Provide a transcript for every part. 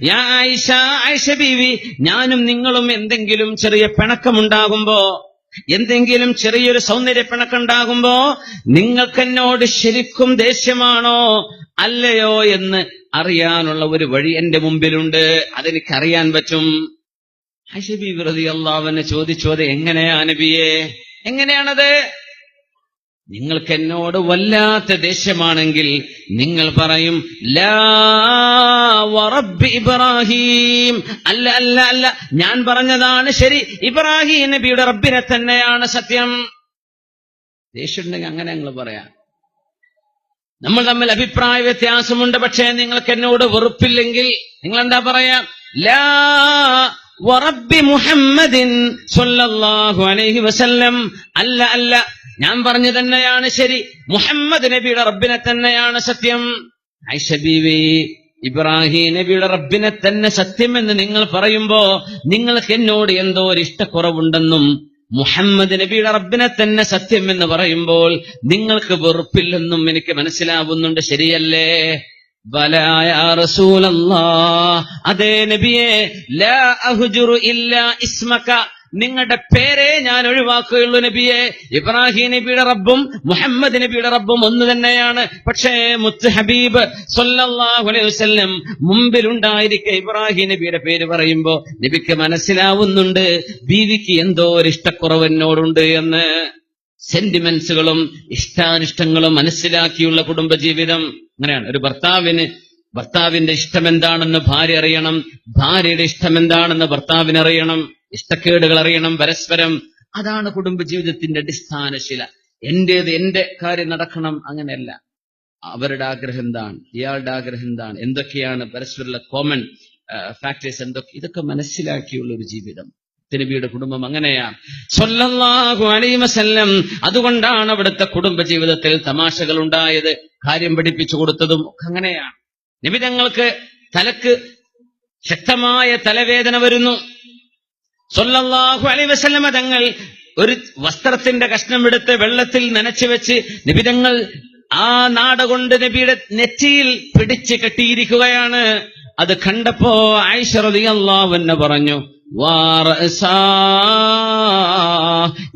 യാ ആയിഷ, ആയിഷ ബീവി, ഞാനും നിങ്ങളും എന്തെങ്കിലും ചെറിയ പിണക്കമുണ്ടാകുമ്പോ, എന്തെങ്കിലും ചെറിയൊരു സൗന്ദര്യ പിണക്കുണ്ടാകുമ്പോ നിങ്ങൾക്കെന്നോട് ശരിക്കും ദേഷ്യമാണോ അല്ലയോ എന്ന് അറിയാനുള്ള ഒരു വഴി എന്റെ മുമ്പിലുണ്ട്, അതെനിക്കറിയാൻ പറ്റും. ആയിഷ ബീവി റളിയല്ലാഹു അൻഹ ചോദിച്ചു, അത് എങ്ങനെയാ നബിയേ, എങ്ങനെയാണത്? നിങ്ങൾക്ക് എന്നോട് വല്ലാത്ത ദേഷ്യമാണെങ്കിൽ നിങ്ങൾ പറയും ലാ വറബ്ബി ഇബ്രാഹിം, അല്ല അല്ല അല്ല, ഞാൻ പറഞ്ഞതാണ് ശരി, ഇബ്രാഹിം നബിയുടെ റബ്ബിനെ തന്നെയാണ് സത്യം. ദേഷ്യമുണ്ടെങ്കിൽ അങ്ങനെ ഞങ്ങൾ പറയാം. നമ്മൾ തമ്മിൽ അഭിപ്രായ വ്യത്യാസമുണ്ട്, പക്ഷേ നിങ്ങൾക്ക് എന്നോട് വെറുപ്പില്ലെങ്കിൽ നിങ്ങൾ എന്താ പറയാ? ലാ വറബ്ബി മുഹമ്മദിൻ സ്വല്ലല്ലാഹു അലൈഹി വസല്ലം, അല്ല അല്ല, ഞാൻ പറഞ്ഞു തന്നെയാണ് ശരി, മുഹമ്മദ് നബിയുടെ റബ്ബിനെ തന്നെയാണ് സത്യം. ആയിഷ ബീവി, ഇബ്രാഹിം നബിയുടെ റബ്ബിനെ തന്നെ സത്യമെന്ന് നിങ്ങൾ പറയുമ്പോ നിങ്ങൾക്ക് എന്നോട് എന്തോ ഒരു ഇഷ്ടക്കുറവുണ്ടെന്നും, മുഹമ്മദ് നബിയുടെ റബ്ബിനെ തന്നെ സത്യം എന്ന് പറയുമ്പോൾ നിങ്ങൾക്ക് വെറുപ്പില്ലെന്നും എനിക്ക് മനസ്സിലാവുന്നുണ്ട്, ശരിയല്ലേ? ബലാ യാ റസൂലല്ലാഹ്, അതേ നബിയേ, ലാ അഹ്ജുറു ഇല്ലാ ഇസ്മക, നിങ്ങളുടെ പേരെ ഞാൻ ഒഴിവാക്കുകയുള്ളൂ നബിയെ. ഇബ്രാഹിം നബിയുടെ റബ്ബും മുഹമ്മദ് നബിയുടെ റബ്ബും ഒന്ന് തന്നെയാണ്. പക്ഷേ മുത്ത് ഹബീബ് സ്വല്ലല്ലാഹു അലൈഹി വസല്ലം മുമ്പിലുണ്ടായിരിക്കെ ഇബ്രാഹിം നബിയുടെ പേര് പറയുമ്പോ നബിക്ക് മനസ്സിലാവുന്നുണ്ട് ബീവിക്ക് എന്തോ ഒരു ഇഷ്ടക്കുറവ് എന്നോടുണ്ട് എന്ന്. സെന്റിമെന്റ്സുകളും ഇഷ്ടാനിഷ്ടങ്ങളും മനസ്സിലാക്കിയുള്ള കുടുംബജീവിതം അങ്ങനെയാണ്. ഒരു ഭർത്താവിന്റെ ഇഷ്ടം എന്താണെന്ന് ഭാര്യ അറിയണം, ഭാര്യയുടെ ഇഷ്ടം എന്താണെന്ന് ഭർത്താവിന് അറിയണം, ഇഷ്ടക്കേടുകൾ അറിയണം പരസ്പരം. അതാണ് കുടുംബജീവിതത്തിന്റെ അടിസ്ഥാനശില. എന്റെ കാര്യം നടക്കണം, അങ്ങനെയല്ല. അവരുടെ ആഗ്രഹം എന്താണ്, ഇയാളുടെ ആഗ്രഹം എന്താണ്, എന്തൊക്കെയാണ് പരസ്പരമുള്ള കോമൺ ഫാക്ടേഴ്സ്, എന്തൊക്കെ, ഇതൊക്കെ മനസ്സിലാക്കിയുള്ള ഒരു ജീവിതം. നബിയുടെ കുടുംബം അങ്ങനെയാണ് സ്വല്ലല്ലാഹു അലൈഹി വസല്ലം. അതുകൊണ്ടാണ് അവിടുത്തെ കുടുംബജീവിതത്തിൽ തമാശകൾ ഉണ്ടായത്, കാര്യം പഠിപ്പിച്ചു കൊടുത്തതും ഒക്കെ അങ്ങനെയാണ്. നബി തങ്ങൾക്ക് തലക്ക് ശക്തമായ തലവേദന വരുന്നു. സ്വല്ലല്ലാഹു അലൈഹി വസല്ലം തങ്ങൾ ഒരു വസ്ത്രത്തിന്റെ കഷ്ണം എടുത്ത് വെള്ളത്തിൽ നനച്ചു വെച്ച് നബിതങ്ങൾ ആ നാട കൊണ്ട് നബിയുടെ നെറ്റിയിൽ പിടിച്ച് കെട്ടിയിരിക്കുകയാണ്. അത് കണ്ടപ്പോ ആയിഷ റളിയല്ലാഹു അൻഹ പറഞ്ഞു,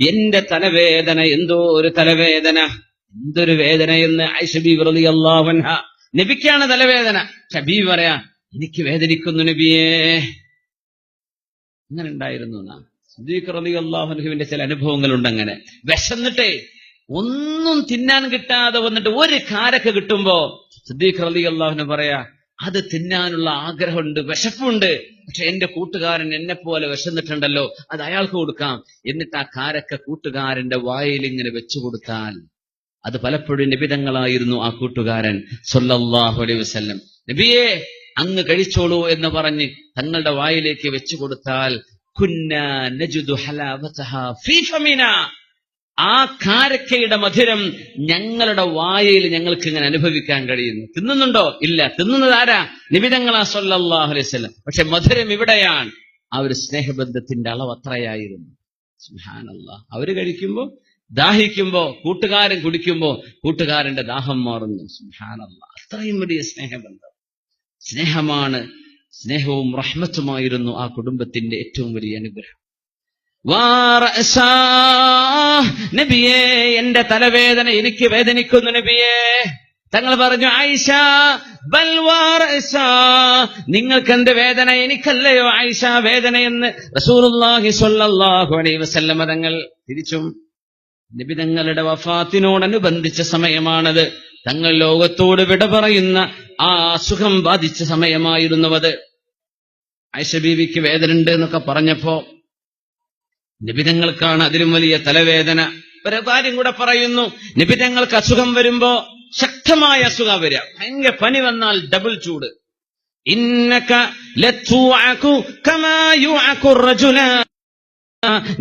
എന്റെ തലവേദന, എന്തോ ഒരു തലവേദന, എന്തൊരു വേദനയെന്ന് ആയിഷ ബീവി റളിയല്ലാഹു അൻഹ. നബിക്കാണ് തലവേദന, ബീവി പറയാ എനിക്ക് വേദനിക്കുന്നു നബിയേ. അങ്ങനെ ഉണ്ടായിരുന്നു നാം. സിദ്ദീഖ് റളിയല്ലാഹു അൻഹുവിന്റെ ചില അനുഭവങ്ങളുണ്ട്. അങ്ങനെ വിശന്നിട്ടേ ഒന്നും തിന്നാൻ കിട്ടാതെ വന്നിട്ട് ഒരു കാരക്ക കിട്ടുമ്പോ സിദ്ദീഖ് റളിയല്ലാഹു അൻഹു പറയാ അത് തിന്നാനുള്ള ആഗ്രഹമുണ്ട്, വിശപ്പുണ്ട്, പക്ഷെ എന്റെ കൂട്ടുകാരൻ എന്നെ പോലെ വിശന്നിട്ടുണ്ടല്ലോ, അത് അയാൾക്ക് കൊടുക്കാം. എന്നിട്ട് ആ കാരക്ക കൂട്ടുകാരന്റെ വായിൽ ഇങ്ങനെ വെച്ചു കൊടുത്താൽ, അത് പലപ്പോഴും നബിതങ്ങളായിരുന്നു ആ കൂട്ടുകാരൻ സ്വല്ലല്ലാഹു അലൈഹി വസല്ലം. നബിയെ അങ്ങ് കഴിച്ചോളൂ എന്ന് പറഞ്ഞ് തങ്ങളുടെ വായിലേക്ക് വെച്ചു കൊടുത്താൽ കുന്നാ നജ്ദു ഹലാവതഹാ ഫീ ഫമിനാ, ആ കാരക്കയുടെ മധുരം ഞങ്ങളുടെ വായയിൽ ഞങ്ങൾക്ക് ഇങ്ങനെ അനുഭവിക്കാൻ കഴിയുന്നു. തിന്നുന്നുണ്ടോ? ഇല്ല. തിന്നുന്നത് ആരാ? നബിതങ്ങളാ സ്വല്ലല്ലാഹു അലൈഹി വസല്ലം. പക്ഷെ മധുരം ഇവിടെയാണ്. ആ ഒരു സ്നേഹബന്ധത്തിന്റെ അളവ് അത്രയായിരുന്നു. സുബ്ഹാനല്ലാഹ്. അവര് കഴിക്കുമ്പോ, ദാഹിക്കുമ്പോ, കൂട്ടുകാരൻ കുടിക്കുമ്പോ കൂട്ടുകാരന്റെ ദാഹം മാറുന്നു. സുബ്ഹാനല്ലാഹ്. അത്രയും വലിയ സ്നേഹബന്ധം. സ്നേഹവും റഹ്മത്തുമായിരുന്നു ആ കുടുംബത്തിന്റെ ഏറ്റവും വലിയ അനുഗ്രഹം. നബിയേ എന്റെ തലവേദന എനിക്ക് വേദനിക്കുന്നു നബിയേ. തങ്ങൾ പറഞ്ഞു ആയിഷ ബൽ നിങ്ങൾക്ക് എന്ത് വേദന, എനിക്കല്ലയോ ആയിഷ വേദനയെന്ന് റസൂലുള്ളാഹി സ്വല്ലല്ലാഹു അലൈഹി വസല്ലം തങ്ങൾ തിരിച്ചും. നബി തങ്ങളുടെ വഫാത്തിനോടനുബന്ധിച്ച സമയമാണത്. തങ്ങൾ ലോകത്തോട് വിട പറയുന്ന ആ അസുഖം ബാധിച്ച സമയമായിരുന്നുവത്. ആയിഷ ബീവിക്ക് വേദന ഉണ്ട് എന്നൊക്കെ പറഞ്ഞപ്പോ നബിതങ്ങൾക്കാണ് അതിലും വലിയ തലവേദന. ഒരു കാര്യം കൂടെ പറയുന്നു, നബിതങ്ങൾക്ക് അസുഖം വരുമ്പോ ശക്തമായ അസുഖം വരിക, ഭയങ്കര പനി വന്നാൽ ഡബിൾ ചൂട്. ഇന്നക ലതുഅകു കമാ യുഅകു റജുല,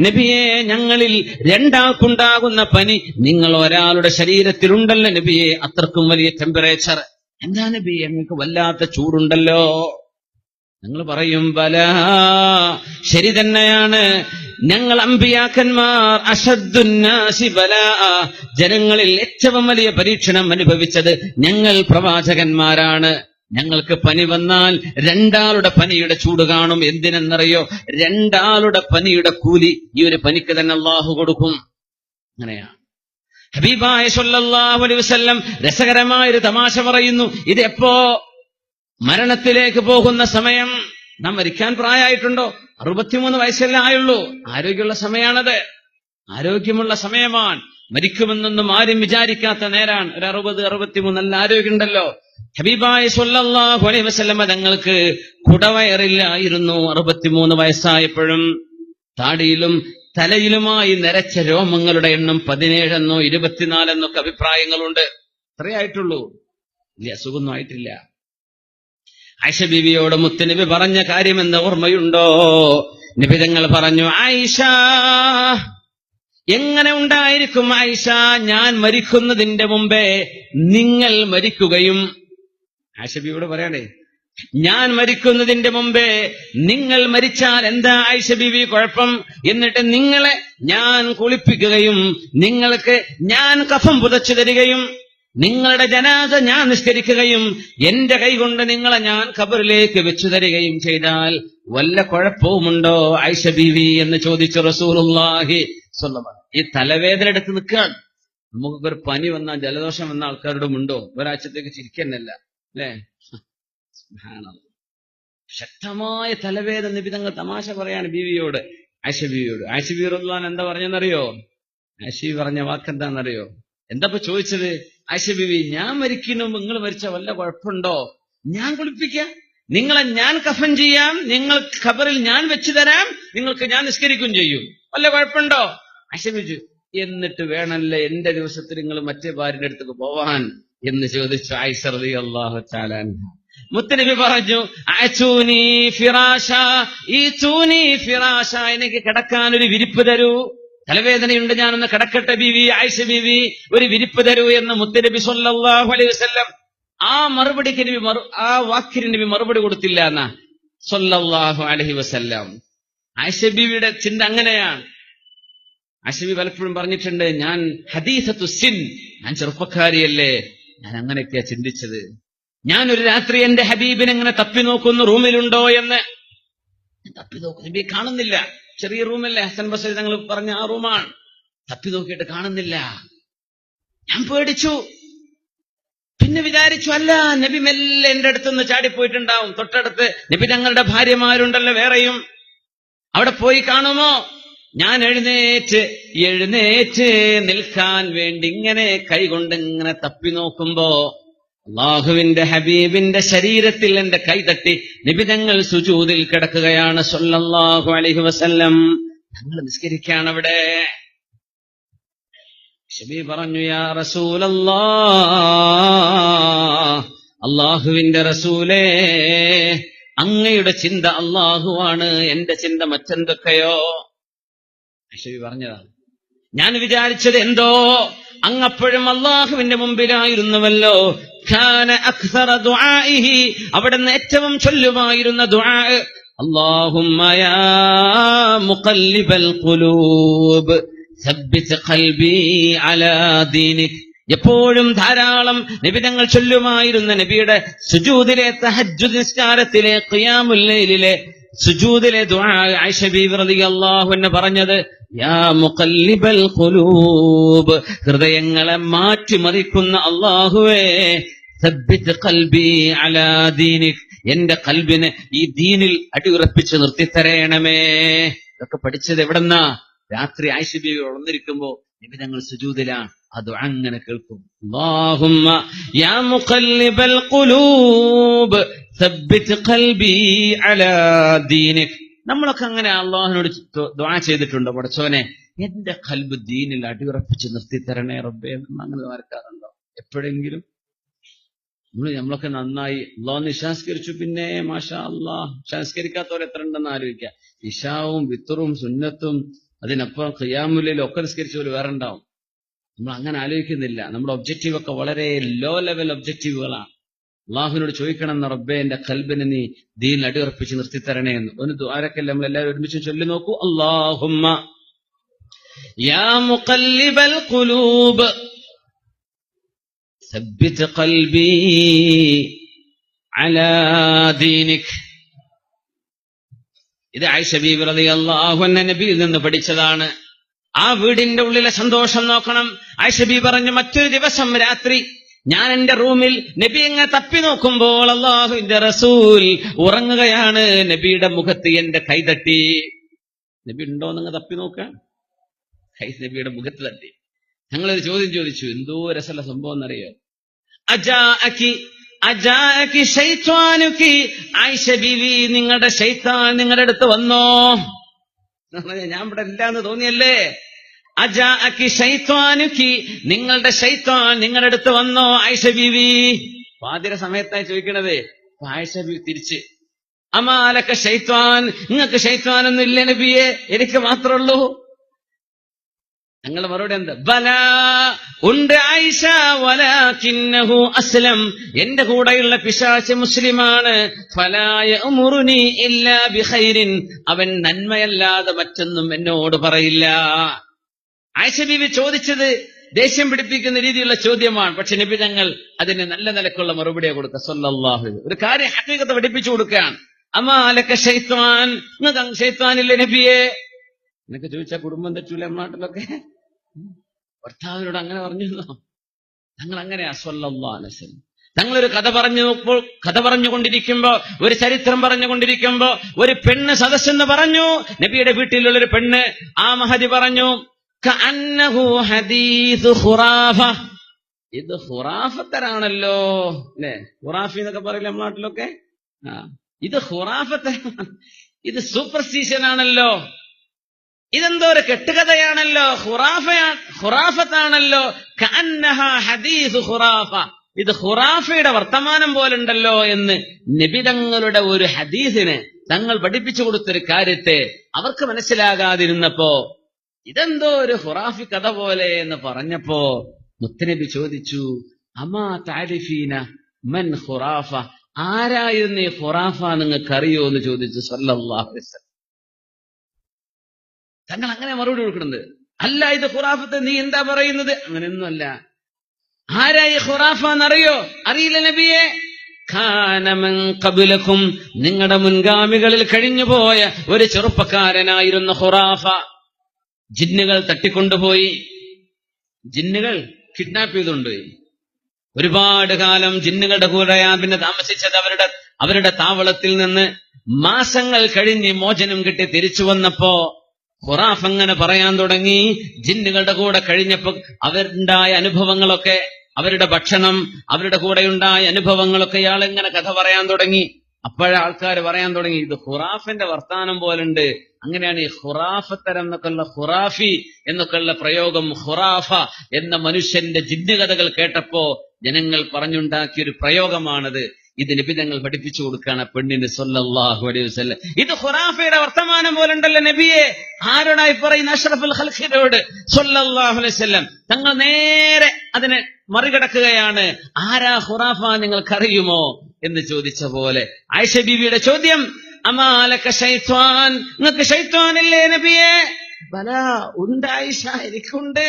നബിയെ ഞങ്ങളിൽ രണ്ടാൾക്കുണ്ടാകുന്ന പനി നിങ്ങൾ ഒരാളുടെ ശരീരത്തിലുണ്ടല്ലോ നബിയെ, അത്രക്കും വലിയ ടെമ്പറേച്ചർ. എന്താ നബിയെ നിങ്ങൾക്ക് വല്ലാത്ത ചൂടുണ്ടല്ലോ? ഞങ്ങൾ പറയും ബലാ, ശരി തന്നെയാണ്. ഞങ്ങൾ അമ്പിയാക്കന്മാർ അശദ്ദുന്നാസി ബലാ, ജനങ്ങളിൽ ഏറ്റവും വലിയ പരീക്ഷണം അനുഭവിച്ചത് ഞങ്ങൾ പ്രവാചകന്മാരാണ്. ഞങ്ങൾക്ക് പനി വന്നാൽ രണ്ടാളുടെ പനിയുടെ ചൂട് കാണും. എന്തിനെന്നറിയോ? രണ്ടാളുടെ പനിയുടെ കൂലി ഈ ഒരു പനിക്ക് തന്നെ അള്ളാഹു കൊടുക്കും. അങ്ങനെയാണ് ഹബീബായ സ്വല്ലല്ലാഹു അലൈഹി വസല്ലം രസകരമായൊരു തമാശ പറയുന്നു. ഇതെപ്പോ? മരണത്തിലേക്ക് പോകുന്ന സമയം. നാം മരിക്കാൻ പ്രായമായിട്ടുണ്ടോ? 63 വയസ്സല്ലേ ആയുള്ളൂ. ആരോഗ്യമുള്ള സമയമാണത്. ആരോഗ്യമുള്ള സമയമാണ്. മരിക്കുമെന്നൊന്നും ആരും വിചാരിക്കാത്ത നേരാണ്. ഒരു 60-63 നല്ല ആരോഗ്യമുണ്ടല്ലോ. ഹബീബായ സ്വല്ലല്ലാഹു അലൈഹി വസല്ലം തങ്ങൾക്ക് കുടവയറില്ലായിരുന്നു. 63 വയസ്സായപ്പോഴും താടിയിലും തലയിലുമായി നരച്ച രോമങ്ങളുടെ എണ്ണം 17 24 എന്നൊക്കെ അഭിപ്രായങ്ങളുണ്ട്. അത്രയായിട്ടുള്ളൂ. ഇല്ല, അസുഖമൊന്നും ആയിട്ടില്ല. ആയിഷ ബീവിയോട് മുത്തുനബി പറഞ്ഞ കാര്യമെന്ന് ഓർമ്മയുണ്ടോ? നബി തങ്ങൾ പറഞ്ഞു, ആയിഷ, എങ്ങനെ ഉണ്ടായിരിക്കും ആയിഷ ഞാൻ മരിക്കുന്നതിന്റെ മുമ്പേ നിങ്ങൾ മരിക്കുകയും. ആയിഷ ബീവിയോട് പറയണേ, ഞാൻ മരിക്കുന്നതിന്റെ മുമ്പേ നിങ്ങൾ മരിച്ചാൽ എന്താ ആയിഷ ബീവി കുഴപ്പം? എന്നിട്ട് നിങ്ങളെ ഞാൻ കുളിപ്പിക്കുകയും നിങ്ങൾക്ക് ഞാൻ കഫം പുതച്ചു തരികയും നിങ്ങളുടെ ജനാസ ഞാൻ നിസ്കരിക്കുകയും എന്റെ കൈകൊണ്ട് നിങ്ങളെ ഞാൻ ഖബറിലേക്ക് വെച്ചു തരികയും ചെയ്താൽ വല്ല കുഴപ്പവുമുണ്ടോ ആയിഷ ബീവി എന്ന് ചോദിച്ചു റസൂലുള്ളാഹി സ്വല്ലല്ലാഹു അലൈഹി വസല്ലം. ഈ തലവേദന എടുത്ത് നിൽക്കുകയാണ്. നമുക്കൊക്കെ ഒരു പനി വന്നാൽ ജലദോഷം വന്ന ആൾക്കാരോടും ഉണ്ടോ? ഒരാഴ്ചത്തേക്ക് ചിരിക്കന്നല്ല അല്ലേ? ശക്തമായ തലവേദന. നബി തങ്ങൾ തമാശ പറയാണ് ബീവിയോട്, ആയിഷ ബീവിയോട്. ആയിഷ ബീവി റളിയല്ലാഹു അൻഹ എന്താ പറഞ്ഞെന്നറിയോ? ആയിഷ ബീവി പറഞ്ഞ വാക്കെന്താണെന്നറിയോ? എന്താ ചോദിച്ചത്? ആയിഷ ബീവി, ഞാൻ മരിക്കുന്നു, നിങ്ങൾ മരിച്ച വല്ല കുഴപ്പമുണ്ടോ? ഞാൻ കുളിപ്പിക്കാം, നിങ്ങളെ ഞാൻ കഫൻ ചെയ്യാം, നിങ്ങൾ ഖബറിൽ ഞാൻ വെച്ചു തരാം, നിങ്ങൾക്ക് ഞാൻ നിസ്കരിക്കുകയും ചെയ്യും, വല്ല കുഴപ്പമുണ്ടോ? ആയിഷ ബീവി, എന്നിട്ട് വേണമല്ലേ എന്റെ ദിവസത്തിൽ നിങ്ങൾ മറ്റേ ഭാര്യയുടെ അടുത്തേക്ക് പോവാൻ എന്ന് ചോദിച്ചു ആയിഷ റളിയല്ലാഹു തആല അൻഹ. മുത്തനബി പറഞ്ഞു, അഅതൂനി ഫിറാശ, ഈതൂനി ഫിറാശ, എനിക്ക് കിടക്കാൻ ഒരു വിരിപ്പ് തരൂ, തലവേദനയുണ്ട്, ഞാനൊന്ന് കിടക്കട്ടെ ബീവി, ആയിഷ ബീവി ഒരു വിരിപ്പ് തരൂ എന്ന് മുത്തനബി സ്വല്ലല്ലാഹു അലൈഹി വസല്ലം. ആ മറുപടിക്ക് നബി ആ വാക്കിന് നബി മറുപടി കൊടുത്തില്ല എന്നാ സ്വല്ലല്ലാഹു അലൈഹി വസല്ലം. ആയിഷ ബീവിയുടെ ചിന്ത അങ്ങനെയാണ്. ആയിഷ ബീവി പലപ്പോഴും പറഞ്ഞിട്ടുണ്ട്, ഞാൻ ഹദീസത്തു സിൻ, ഞാൻ ചെറുപ്പക്കാരിയല്ലേ, ഞാൻ അങ്ങനെയൊക്കെയാ ചിന്തിച്ചത്. ഞാനൊരു രാത്രി എന്റെ ഹബീബിനെ എങ്ങനെ തപ്പി നോക്കുന്നു, റൂമിലുണ്ടോ എന്ന്. തപ്പി നോക്കുന്നു, നബി കാണുന്നില്ല. ചെറിയ റൂമല്ലേ, ഹസൻ ബസരി തങ്ങൾ പറഞ്ഞ ആ റൂമാണ്. തപ്പി നോക്കിയിട്ട് കാണുന്നില്ല. ഞാൻ പേടിച്ചു. പിന്നെ വിചാരിച്ചു, അല്ല നബി മെല്ലെ എന്റെ അടുത്തുനിന്ന് ചാടിപ്പോയിട്ടുണ്ടാവും. തൊട്ടടുത്ത് നബി തങ്ങളുടെ ഭാര്യമാരുണ്ടല്ലോ വേറെയും, അവിടെ പോയി കാണുമോ? ഞാൻ എഴുന്നേറ്റ് നിൽക്കാൻ വേണ്ടി ഇങ്ങനെ കൈകൊണ്ട് ഇങ്ങനെ തപ്പി നോക്കുമ്പോ അല്ലാഹുവിന്റെ ഹബീബിന്റെ ശരീരത്തിൽ എന്റെ കൈ തട്ടി നബി തങ്ങൾ സുജൂദിൽ കിടക്കുകയാണ് സ്വല്ലല്ലാഹു അലൈഹി വസല്ലം. തങ്ങൾ നിസ്കരിക്കുകയാണ് അവിടെ. നബി പറഞ്ഞു, യാ റസൂലല്ലാഹ്, അല്ലാഹുവിന്റെ റസൂലേ, അങ്ങയുടെ ചിന്ത അല്ലാഹുവാണ്, എന്റെ ചിന്ത മറ്റെന്തൊക്കെയോ. നബി പറഞ്ഞതാണ്, ഞാൻ വിചാരിച്ചത് എന്തോ, അങ്ങപ്പോഴും അല്ലാഹുവിന്റെ മുമ്പിലായിരുന്നുവല്ലോ. ഖാന അക്സറ ദുആഇഹി, അവിടുന്ന് ഏറ്റവും ചൊല്ലുമായിരുന്ന ദുആ, അല്ലാഹുമ്മ യാ മുഖല്ലിബൽ ഖുലൂബ് സബ്ബിത് ഖൽബി അലാ ദീനിക്. എപ്പോഴും ധാരാളം നബി തങ്ങൾ ചൊല്ലുമായിരുന്ന നബിയുടെ സുജൂദിലെ തഹജ്ജുദ് നിസ്കാരത്തിലെ ഖിയാമുൽ ലൈലിലെ സുജൂദിലെ ദുആ ആയിഷ ബീവി റളിയല്ലാഹു അൻഹ പറഞ്ഞത്, യാ മുഖല്ലിബൽ ഖുലൂബ്, ഹൃദയങ്ങളെ മാറ്റിമറിക്കുന്ന അല്ലാഹുവേ, സബ്ബിത് ഖൽബി അലാ ദീനിക്, എന്റെ ഖൽബിനെ ഈ ദീനിൽ അടിയുറപ്പിച്ച് നിർത്തിത്തരയണമേ. ഇതൊക്കെ പഠിച്ചത് എവിടെന്നാ? രാത്രി ആയിഷ ബീവി ഉണർന്നിരിക്കുമ്പോ നബി തങ്ങൾ സുജൂദിലാണ്. അത് അങ്ങനെ കേൾക്കും, അല്ലാഹുമ്മ യാ മുഖല്ലിബൽ ഖുലൂബ് സബ്ബിത് ഖൽബി അലാ ദീനിക്. നമ്മളൊക്കെ അങ്ങനെ അള്ളാഹുവിനോട് ദുആ ചെയ്തിട്ടുണ്ടോ? പടച്ചോനെ, എന്റെ ഖൽബ് ദീനിൽ അടിയുറപ്പിച്ച് നിർത്തിത്തരണേ റബ്ബേ എന്ന് അങ്ങനെ ദ്വാരക്കാറുണ്ടോ എപ്പോഴെങ്കിലും? നമ്മളൊക്കെ നന്നായി അള്ളാഹു നിശാസ്കരിച്ചു, പിന്നെ മാഷാ അള്ളാഹ് നിശാസ്കരിക്കാത്തവർ എത്ര ഉണ്ടെന്ന് ആലോചിക്കുക. ഇശാവും വിത്തറും സുന്നത്തും അതിനപ്പുറം ഖിയാമുൽ ലൈലും ഒക്കെ നിസ്കരിച്ചവർ വേറെ ഉണ്ടാവും. നമ്മൾ അങ്ങനെ ആലോചിക്കുന്നില്ല. നമ്മുടെ ഒബ്ജക്റ്റീവ് ഒക്കെ വളരെ ലോ ലെവൽ ഒബ്ജക്റ്റീവുകളാണ്. അള്ളാഹുവിനോട് ചോദിക്കണം, റബ്ബേ എന്റെ ഖൽബിനെ നീ ദീനിൽ അടിയുറപ്പിച്ച് നിർത്തിത്തരണേ എന്ന്. ഒന്ന് ദുആരക്കല്ലേ നമ്മൾ എല്ലാവരും ഒരുമിച്ച് ചൊല്ലി നോക്കൂ, അല്ലാഹുമ്മ യാ മുഖല്ലിബൽ ഖുലൂബ് സബ്ബിത് ഖൽബി അലാ ദീനിക്. ഇത് ആയിഷ ബീവി റളിയല്ലാഹു അൻഹ നബിയിൽ നിന്ന് പഠിച്ചതാണ്. ആ വീടിന്റെ ഉള്ളിലെ സന്തോഷം നോക്കണം. ആയിഷ ബീവി പറഞ്ഞു, മറ്റൊരു ദിവസം രാത്രി ഞാൻ എന്റെ റൂമിൽ നബി എങ്ങനെ തപ്പി നോക്കുമ്പോൾ അല്ലാഹുവിന്റെ റസൂൽ ഉറങ്ങുകയാണ്. നബിയുടെ മുഖത്ത് എന്റെ കൈ തട്ടി. നബി ഉണ്ടോ എന്നങ്ങ് തപ്പി നോക്കാം, കൈ നബിയുടെ മുഖത്ത് തട്ടി. ഞങ്ങളൊരു ചോദ്യം ചോദിച്ചു, എന്തോ രസമുള്ള സംഭവം എന്നറിയോ? അജാഅകി ശൈത്വാനുകി, ആയിഷ ബീവി നിങ്ങളുടെ ശൈത്താൻ നിങ്ങളുടെ അടുത്ത് വന്നോ? ഞാൻ ഇവിടെ ഇല്ലാന്ന് തോന്നിയല്ലേ? അജാഅകി ശൈത്വാനുകി, നിങ്ങളുടെ ശൈത്താൻ നിങ്ങളുടെ അടുത്ത് വന്നോ ആയിഷ ബീവി? പാതിര സമയത്തായി ചോദിക്കണത്. ആയിഷ ബീവി തിരിച്ച്, അമാലക ശൈത്വാൻ, നിങ്ങൾക്ക് ശൈത്വാനൊന്നും ഇല്ലേ നബിയെ, എനിക്ക് മാത്രമുള്ളൂ? ഞങ്ങളുടെ മറുപടി എന്താ? ബലാ ഉണ്ട് ആയിഷ, വലാകിന്നഹു അസ്ലം, എന്റെ കൂടെയുള്ള പിശാച് മുസ്ലിമാണ്. ഫലാ യഅ്മുറുനി ഇല്ലാ ബിഖൈരിൻ, അവൻ നന്മയല്ലാതെ മറ്റൊന്നും എന്നോട് പറയില്ല. ആയിഷ ബീവി ചോദിച്ചത് ദേഷ്യം പിടിപ്പിക്കുന്ന രീതിയിലുള്ള ചോദ്യമാണ്. പക്ഷെ നബി ഞങ്ങൾ അതിന് നല്ല നിലക്കുള്ള മറുപടിയെ കൊടുക്കുക സല്ലല്ലാഹു അലൈഹി. ഒരു കാര്യം ഹഖീഖത്ത് പഠിപ്പിച്ചു കൊടുക്കുകയാണ്. അമാലക ശൈത്വാൻ, നിങ്ങൾക്ക് ശൈത്വാനില്ലേ നബിയെ? എന്നൊക്കെ ചോദിച്ചാൽ കുടുംബം തെറ്റൂല നാട്ടിലൊക്കെ. ഭർത്താവിനോട് അങ്ങനെ പറഞ്ഞിരുന്നോ? ഞങ്ങൾ അങ്ങനെയാ സല്ലല്ലാഹു അലൈഹി വസല്ലം. ഞങ്ങളൊരു കഥ പറഞ്ഞുകൊണ്ടിരിക്കുമ്പോ, ഒരു ചരിത്രം പറഞ്ഞുകൊണ്ടിരിക്കുമ്പോ ഒരു പെണ്ണ് സദസ്സെന്ന് പറഞ്ഞു. നബിയുടെ വീട്ടിലുള്ളൊരു പെണ്ണ്. ആ മഹദി പറഞ്ഞു, കഅന്നഹു ഹദീസു ഖുറാഫ, ഇത് ഖുറാഫത്തരാണല്ലോ അല്ലെ? ഖുറാഫി എന്നൊക്കെ പറയില്ല നമ്മുടെ നാട്ടിലൊക്കെ. ഇത് ഖുറാഫത്തരാണ്, ഇത് സൂപ്പർസ്റ്റിഷൻ ആണല്ലോ, ഇതെന്തോ ഒരു കെട്ടുകഥയാണല്ലോ, ഖുറാഫത്താണല്ലോ. കഅന്നഹ ഹദീസു ഖുറാഫ, ഇത് ഖുറാഫയുടെ വർത്തമാനം പോലുണ്ടല്ലോ എന്ന് നബി തങ്ങളുടെ ഒരു ഹദീസിനെ തങ്ങൾ പഠിപ്പിച്ചു കൊടുത്തൊരു കാര്യത്തെ അവർക്ക് മനസ്സിലാകാതിരുന്നപ്പോ ഇതെന്തോ ഒരു ഖുറാഫി കഥ പോലെ എന്ന് പറഞ്ഞപ്പോ മുത്തനബി ചോദിച്ചു, അമാ തഅരിഫീന മൻ ഖുറാഫ, ആരായിരുന്നു ഈ ഖുറാഫ, നിങ്ങൾക്കറിയോ എന്ന് ചോദിച്ചു സല്ലല്ലാഹു അലൈഹി വസല്ലം. തങ്ങൾ അങ്ങനെ മറുപടി കൊടുക്കുന്നത്. അല്ല, ഇത് ഖുറാഫത്ത്, നീ എന്താ പറയുന്നത്? അങ്ങനെയൊന്നുമല്ല. ആരാ ഈ ഖുറാഫ എന്നറിയോ? അറിയില്ല നബിയെ. കാന മൻ ഖബ്ലകും, നിങ്ങളുടെ മുൻഗാമികളിൽ കഴിഞ്ഞുപോയ ഒരു ചെറുപ്പക്കാരനായിരുന്നു ഖുറാഫ. ജിന്നുകൾ തട്ടിക്കൊണ്ടുപോയി, ജിന്നുകൾ കിഡ്നാപ്പ് ചെയ്തുകൊണ്ടുപോയി. ഒരുപാട് കാലം ജിന്നുകളുടെ കൂടെയാ പിന്നെ താമസിച്ചത്. അവരുടെ താവളത്തിൽ നിന്ന് മാസങ്ങൾ കഴിഞ്ഞ് മോചനം കിട്ടി തിരിച്ചു വന്നപ്പോ ഖുറാഫ് അങ്ങനെ പറയാൻ തുടങ്ങി. ജിന്നുകളുടെ കൂടെ കഴിഞ്ഞപ്പോ അവരുണ്ടായ അനുഭവങ്ങളൊക്കെ, അവരുടെ ഭക്ഷണം, അവരുടെ കൂടെയുണ്ടായ അനുഭവങ്ങളൊക്കെ ഇയാളെങ്ങനെ കഥ പറയാൻ തുടങ്ങി. അപ്പോഴേ ആൾക്കാർ പറയാൻ തുടങ്ങി, ഇത് ഖുറാഫിന്റെ വർത്താനം പോലുണ്ട്. അങ്ങനെയാണ് ഈ ഖുറാഫത്തരം എന്നൊക്കെയുള്ള, ഖുറാഫി എന്നൊക്കെയുള്ള പ്രയോഗം, ഖുറാഫ എന്ന മനുഷ്യന്റെ ജിന്നുകഥകൾ കേട്ടപ്പോ ജനങ്ങൾ പറഞ്ഞുണ്ടാക്കിയൊരു പ്രയോഗമാണത്. ഇത് നബി തങ്ങൾ പഠിപ്പിച്ചു കൊടുക്കുകയാണ് പെണ്ണിന് സല്ലല്ലാഹു അലൈഹി വസല്ലം. ഇത് ഖുറാഫയുടെ വർത്തമാനം പോലുണ്ടല്ലോ നബിയെ. ആരോടായി പറയുന്ന? അഷ്റഫുൽ ഖൽഖിനോട് സല്ലല്ലാഹു അലൈഹി വസല്ലം. തങ്ങൾ നേരെ അതിനെ മറികടക്കുകയാണ്. ആരാ ഖുറാഫ, നിങ്ങൾക്കറിയുമോ എന്ന് ചോദിച്ച പോലെ. ആയിഷ ബീവിയുടെ ചോദ്യം, അമാലക ശൈത്വാൻ, നിങ്ങൾക്ക് ശൈത്വാനില്ലേ നബിയെ? ബലാ ഉണ്ട് ആയിഷ, എനിക്കുണ്ട്.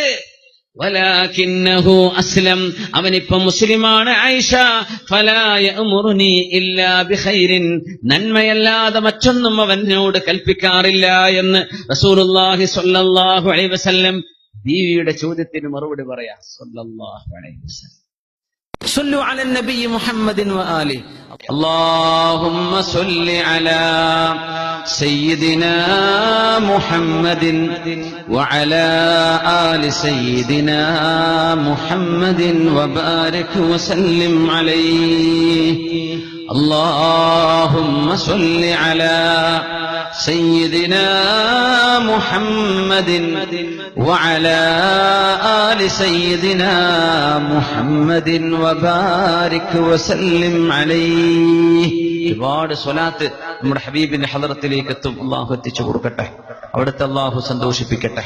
വലാകിന്നഹു അസ്ലം, അവനിപ്പം മുസ്ലിമാണ് ആയിഷ. ഫലാ യഅ്മുറുനി ഇല്ലാ ബിഖൈരിൻ, നന്മയല്ലാതെ മറ്റൊന്നും അവനോട് കൽപ്പിക്കാറില്ല എന്ന് റസൂലുള്ളാഹി സ്വല്ലല്ലാഹു അലൈഹി വസല്ലം ബീവിയുടെ ചോദ്യത്തിന് മറുപടി പറയാ സ്വല്ലല്ലാഹു അലൈഹി വസല്ലം. صلوا على النبي محمد وآله. اللهم صل على سيدنا محمد وعلى آل سيدنا محمد وبارك وسلم عليه. اللهم صل على سيدنا محمد وعلى آل سيدنا محمد وبارك وسلم عليه. ഒരുപാട് സ്വലാത്ത് നമ്മുടെ ഹബീബിന്റെ ഹളറത്തിലേക്ക് എത്തും. അള്ളാഹു എത്തിച്ചു കൊടുക്കട്ടെ, അവിടുത്തെ അള്ളാഹു സന്തോഷിപ്പിക്കട്ടെ.